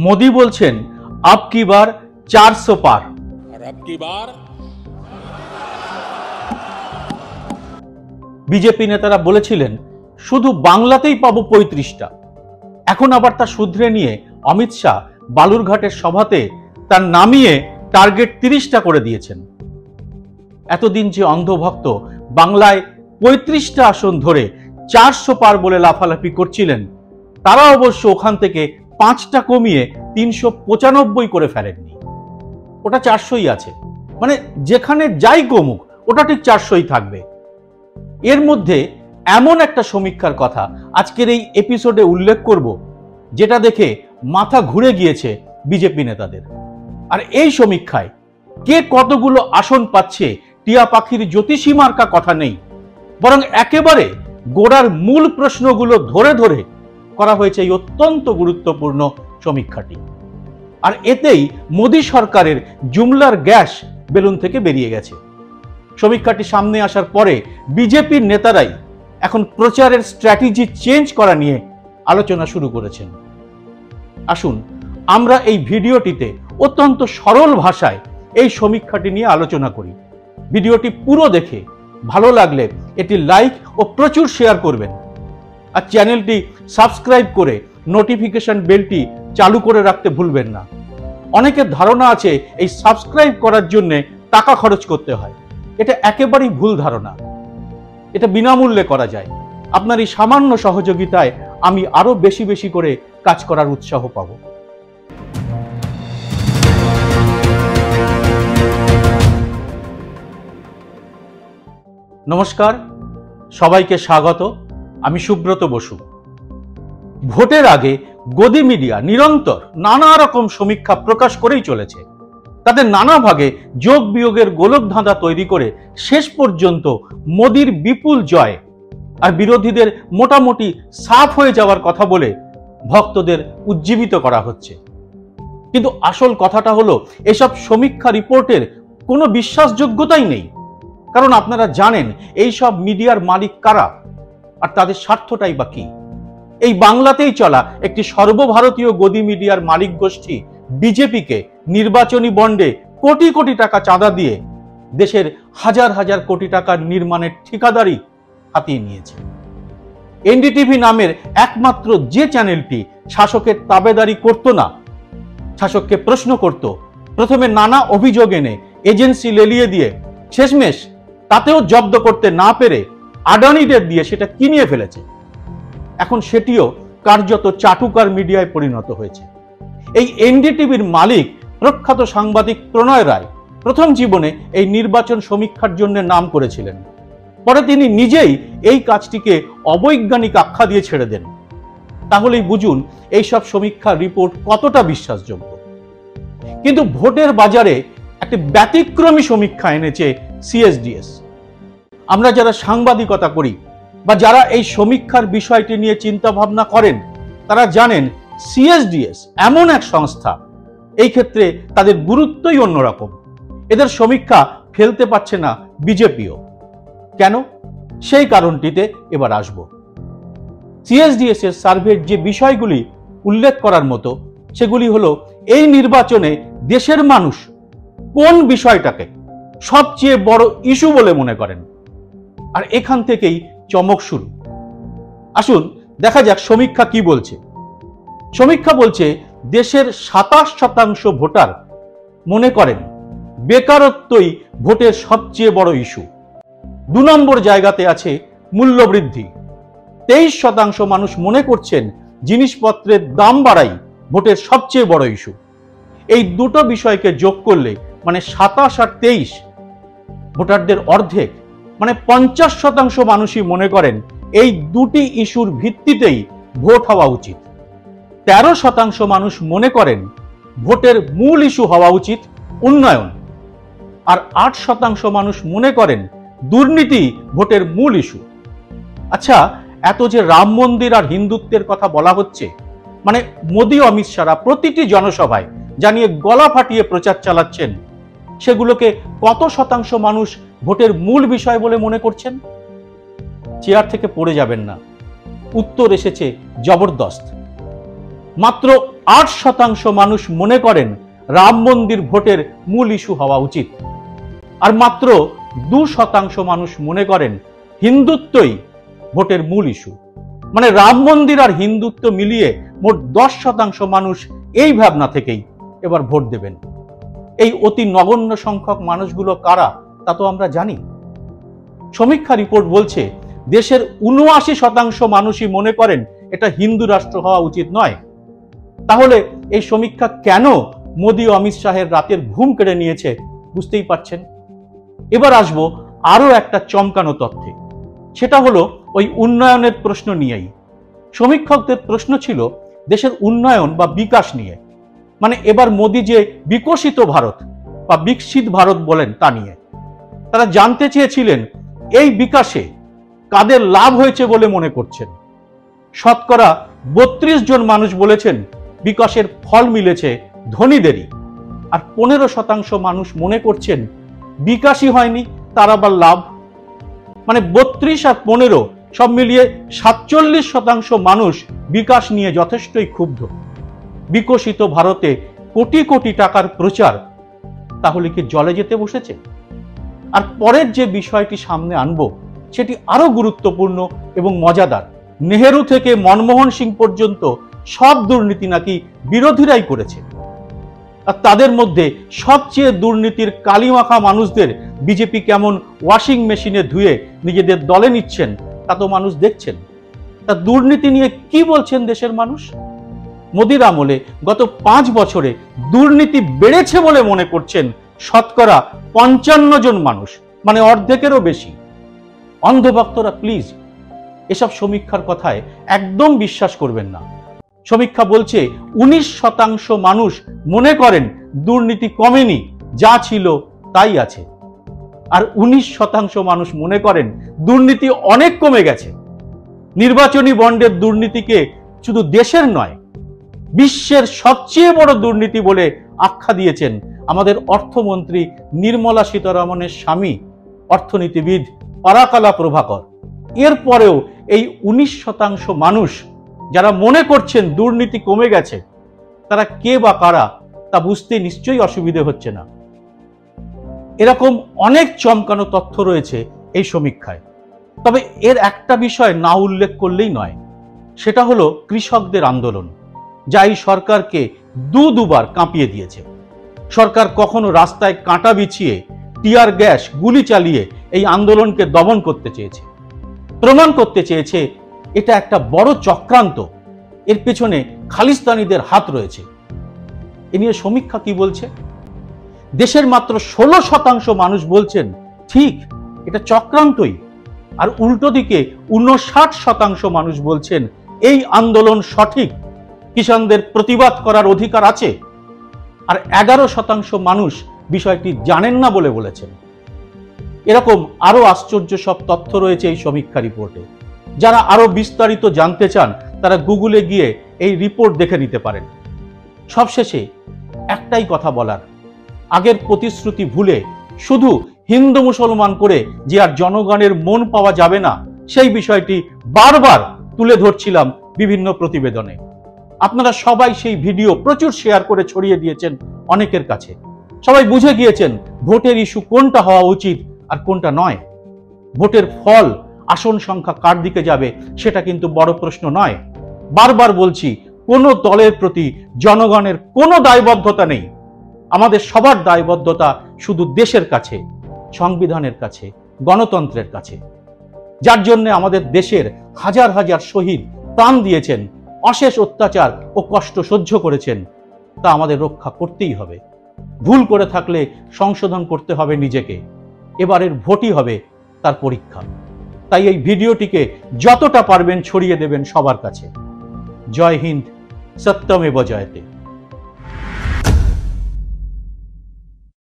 মোদি বলছেন আব কি বার 400 পার। और अब की बार বিজেপি নেতারা বলেছিলেন শুধু বাংলাতেই পাবো 35টা। এখন আবার তা শুধরে নিয়ে অমিত শাহ বালুরঘাটের সভাতে তার নামিয়ে টার্গেট 30টা করে দিয়েছেন। এতদিন যে অন্ধভক্ত বাংলায় 35টা আসন ধরে 400 পার বলে লাফালাফি করছিলেন, তারা অবশ্য ওখান থেকে 5টা কমিয়ে 395 করে ফেলেননি। ওটা 400ই আছে, মানে যেখানে যাই কমুক ওটা ঠিক 400ই থাকবে। এর মধ্যে এমন একটা সমীক্ষার কথা আজকের এই এপিসোডে উল্লেখ করব, যেটা দেখে মাথা ঘুরে গিয়েছে বিজেপি নেতাদের। আর এই সমীক্ষায় কে কতগুলো আসন পাচ্ছে টিয়া পাখির জ্যোতিষী মার্কা কথা নেই, বরং একেবারে গোড়ার মূল প্রশ্নগুলো ধরে ধরে করা হয়েছে এই অত্যন্ত গুরুত্বপূর্ণ সমীক্ষাটি। আর এতেই মোদী সরকারের জুমলার গ্যাস বেলুন থেকে বেরিয়ে গেছে। সমীক্ষাটি সামনে আসার পরে বিজেপির নেতারাই এখন প্রচারের স্ট্র্যাটেজি চেঞ্জ করা নিয়ে আলোচনা শুরু করেছেন। আসুন আমরা এই ভিডিওটিতে অত্যন্ত সরল ভাষায় এই সমীক্ষাটি নিয়ে আলোচনা করি। ভিডিওটি পুরো দেখে ভালো লাগলে এটি লাইক ও প্রচুর শেয়ার করবেন, আর চ্যানেলটি সাবস্ক্রাইব করে নোটিফিকেশন বেলটি চালু করে রাখতে ভুলবেন না। অনেকের ধারণা আছে এই সাবস্ক্রাইব করার জন্য টাকা খরচ করতে হয়। এটা একেবারেই ভুল ধারণা। এটা বিনামূল্যে করা যায়। আপনার এই সামান্য সহযোগিতায় আমি আরো বেশি বেশি করে কাজ করার উৎসাহ পাব। নমস্কার, সবাইকে স্বাগত। আমি সুব্রত বসু। ভোটের আগে গদি মিডিয়া নিরন্তর নানা রকম সমীক্ষা প্রকাশ করেই চলেছে। তাদের নানা ভাগে যোগ বিয়োগের গোলক ধাঁধা তৈরি করে শেষ পর্যন্ত মোদির বিপুল জয় আর বিরোধীদের মোটামুটি সাফ হয়ে যাওয়ার কথা বলে ভক্তদের উজ্জীবিত করা হচ্ছে। কিন্তু আসল কথাটা হলো, এসব সমীক্ষা রিপোর্টের কোনো বিশ্বাসযোগ্যতাই নেই। কারণ আপনারা জানেন এই সব মিডিয়ার মালিক কারা, আর তাদের স্বার্থটাই বা কি। এই বাংলাতেই চলা একটি সর্বভারতীয় গদি মিডিয়ার মালিক গোষ্ঠী বিজেপিকে নির্বাচনী বন্ডে কোটি কোটি টাকা চাঁদা দিয়ে দেশের হাজার হাজার কোটি টাকার নির্মাণের ঠিকাদারি হাতিয়ে নিয়েছে। এনডিটিভি নামের একমাত্র যে চ্যানেলটি শাসকের তাবেদারি করত না, শাসককে প্রশ্ন করত, প্রথমে নানা অভিযোগ এনে এজেন্সি লেলিয়ে দিয়ে শেষমেশ তাতেও জব্দ করতে না পেরে আদানিদের দিয়ে সেটা কিনিয়ে ফেলেছে। এখন সেটিও কার্যত চাটুকার মিডিয়ায় পরিণত হয়েছে। এই এনডিটিভির মালিক প্রখ্যাত সাংবাদিক প্রণয় রায় প্রথম জীবনে এই নির্বাচন সমীক্ষার জন্য নাম করেছিলেন। পরে তিনি নিজেই এই কাজটিকে অবৈজ্ঞানিক আখ্যা দিয়ে ছেড়ে দেন। তাহলেই বুঝুন এইসব সমীক্ষার রিপোর্ট কতটা বিশ্বাসযোগ্য। কিন্তু ভোটের বাজারে একটি ব্যতিক্রমী সমীক্ষা এনেছে সিএসডিএস। আমরা যারা সাংবাদিকতা করি বা যারা এই সমীক্ষার বিষয়টি নিয়ে চিন্তা ভাবনা করেন, তারা জানেন সিএসডিএস এমন এক সংস্থা, এই ক্ষেত্রে তাদের গুরুত্বই অন্যরকম। এদের সমীক্ষা ফেলতে পারছে না বিজেপিও। কেন? সেই কারণটিতে এবার আসব। সিএসডিএস এর সার্ভের যে বিষয়গুলি উল্লেখ করার মতো, সেগুলি হলো এই নির্বাচনে দেশের মানুষ কোন বিষয়টাকে সবচেয়ে বড় ইস্যু বলে মনে করেন। আর এখান থেকেই চমক শুরু। আসুন দেখা যাক সমীক্ষা কি বলছে। সমীক্ষা বলছে দেশের 27% ভোটার মনে করেন বেকারত্বই ভোটের সবচেয়ে বড় ইস্যু। 2 নম্বর জায়গাতে আছে মূল্যবৃদ্ধি। 23% মানুষ মনে করছেন জিনিসপত্রের দাম বাড়াই ভোটের সবচেয়ে বড় ইস্যু। এই দুটো বিষয়কে যোগ করলে মানে 27 আর 23, ভোটারদের অর্ধেক মানে 50% মানুষই মনে করেন এই দুটি ইস্যুর ভিত্তিতেই ভোট হওয়া উচিত। 13% মানুষ মনে করেন ভোটের মূল ইস্যু হওয়া উচিত উন্নয়ন। আর 8% মানুষ মনে করেন দুর্নীতি ভোটের মূল ইস্যু। আচ্ছা, এত যে রাম মন্দির আর হিন্দুত্বের কথা বলা হচ্ছে, মানে মোদী অমিত শাহরা প্রতিটি জনসভায় জানিয়ে গলা ফাটিয়ে প্রচার চালাচ্ছেন, সেগুলোকে কত শতাংশ মানুষ ভোটের মূল বিষয় বলে মনে করছেন? চেয়ার থেকে পড়ে যাবেন না, উত্তর এসেছে জবরদস্ত। মাত্র 8% মানুষ মনে করেন রাম মন্দির ভোটের মূল ইস্যু হওয়া উচিত, আর মাত্র 2% মানুষ মনে করেন হিন্দুত্বই ভোটের মূল ইস্যু। মানে রাম মন্দির আর হিন্দুত্ব মিলিয়ে মোট 10% মানুষ এই ভাবনা থেকেই এবার ভোট দেবেন। এই অতি নগণ্য সংখ্যক মানুষগুলো কারা তা তো আমরা জানি। সমীক্ষা রিপোর্ট বলছে দেশের 79% মানুষই মনে করেন এটা হিন্দু রাষ্ট্র হওয়া উচিত নয়। তাহলে এই সমীক্ষা কেন মোদী ও অমিত শাহের রাতের ঘুম কেড়ে নিয়েছে বুঝতেই পারছেন। এবার আসবো আরো একটা চমকানো তথ্যে, সেটা হলো ওই উন্নয়নের প্রশ্ন নিয়েই। সমীক্ষকদের প্রশ্ন ছিল দেশের উন্নয়ন বা বিকাশ নিয়ে, মানে এবার মোদী যে বিকশিত ভারত বা বিকশিত ভারত বলেন তা নিয়ে। তারা জানতে চেয়েছিলেন এই বিকাশে কাদের লাভ হয়েছে বলে মনে করছেন। শতকরা 32 জন মানুষ বলেছেন বিকাশের ফল মিলেছে ধনীদেরই, আর 15% মানুষ মনে করছেন বিকাশই হয়নি, তার আবার লাভ। মানে 32 আর 15 সব মিলিয়ে 47% মানুষ বিকাশ নিয়ে যথেষ্টই ক্ষুব্ধ। বিকশিত ভারতে কোটি কোটি টাকার প্রচার তাহলে কি জলে যেতে বসেছে? আর পরের যে বিষয়টি সামনে আনবো সেটি আরো গুরুত্বপূর্ণ এবং মজাদার। নেহেরু থেকে মনমোহন সিং পর্যন্ত সব দুর্নীতি নাকি বিরোধীরাই করেছে, আর তাদের মধ্যে সবচেয়ে দুর্নীতির কালিমাখা মানুষদের বিজেপি কেমন ওয়াশিং মেশিনে ধুয়ে নিজেদের দলে নিচ্ছেন তা তো মানুষ দেখছেন। তা দুর্নীতি নিয়ে কি বলছেন দেশের মানুষ? মোদির আমলে গত 5 বছরে দুর্নীতি বেড়েছে বলে মনে করছেন শতকরা 55 জন মানুষ, মানে অর্ধেকেরও বেশি। অন্ধভক্তরা প্লিজ এসব সমীক্ষার কথায় একদম বিশ্বাস করবেন না। সমীক্ষা বলছে 19% মানুষ মনে করেন দুর্নীতি কমেনি, যা ছিল তাই আছে, আর 19% মানুষ মনে করেন দুর্নীতি অনেক কমে গেছে। নির্বাচনী বন্ডের দুর্নীতিকে শুধু দেশের নয়, বিশ্বের সবচেয়ে বড় দুর্নীতি বলে আখ্যা দিয়েছেন আমাদের অর্থমন্ত্রী নির্মলা সীতারামনের স্বামী অর্থনীতিবিদ পরাকালা প্রভাকর। এরপরেও এই 19% মানুষ যারা মনে করছেন দুর্নীতি কমে গেছে, তারা কে বা কারা তা বুঝতে নিশ্চয়ই অসুবিধে হচ্ছে না। এরকম অনেক চমকানো তথ্য রয়েছে এই সমীক্ষায়। তবে এর একটা বিষয় না উল্লেখ করলেই নয়, সেটা হলো কৃষকদের আন্দোলন, যা এই সরকারকে দুবার কাঁপিয়ে দিয়েছে। সরকার কখনো রাস্তায় কাঁটা বিছিয়ে টিয়ার গ্যাস গুলি চালিয়ে এই আন্দোলনকে দমন করতে চেয়েছে, প্রমাণ করতে চেয়েছে এটা একটা বড় চক্রান্ত, এর পেছনে খালিস্তানিদের হাত রয়েছে। এ নিয়ে সমীক্ষা কি বলছে? দেশের মাত্র 16% মানুষ বলছেন ঠিক এটা চক্রান্তই, আর উল্টো দিকে 59% মানুষ বলছেন এই আন্দোলন সঠিক, কিষাণদের প্রতিবাদ করার অধিকার আছে, আর 11% মানুষ বিষয়টি জানেন না বলে বলেছেন। এরকম আরো আশ্চর্য সব তথ্য রয়েছে এই সমীক্ষা রিপোর্টে। যারা আরো বিস্তারিত জানতে চান তারা গুগলে গিয়ে এই রিপোর্ট দেখে নিতে পারেন। সবশেষে একটাই কথা বলার, আগের প্রতিশ্রুতি ভুলে শুধু হিন্দু মুসলমান করে যে আর জনগণের মন পাওয়া যাবে না, সেই বিষয়টি বারবার তুলে ধরছিলাম বিভিন্ন প্রতিবেদনে। আপনারা সবাই সেই ভিডিও প্রচুর শেয়ার করে ছড়িয়ে দিয়েছেন অনেকের কাছে। সবাই বুঝে গিয়েছেন ভোটের ইস্যু কোনটা হওয়া উচিত আর কোনটা নয়। ভোটের ফল, আসন সংখ্যা কার দিকে যাবে সেটা কিন্তু বড় প্রশ্ন নয়। বারবার বলছি, কোনো দলের প্রতি জনগণের কোনো দায়বদ্ধতা নেই। আমাদের সবার দায়বদ্ধতা শুধু দেশের কাছে, সংবিধানের কাছে, গণতন্ত্রের কাছে, যার জন্য আমাদের দেশের হাজার হাজার শহীদ প্রাণ দিয়েছেন, অশেষ অত্যাচার ও কষ্ট সহ্য করেছেন, তা আমাদের রক্ষা করতেই হবে। ভুল করে থাকলে সংশোধন করতে হবে নিজেকে। এবারের ভোটই হবে তার পরীক্ষা। তাই এই ভিডিওটিকে যতটা পারবেন ছড়িয়ে দেবেন সবার কাছে। জয় হিন্দ, সত্যমেব জয়তে।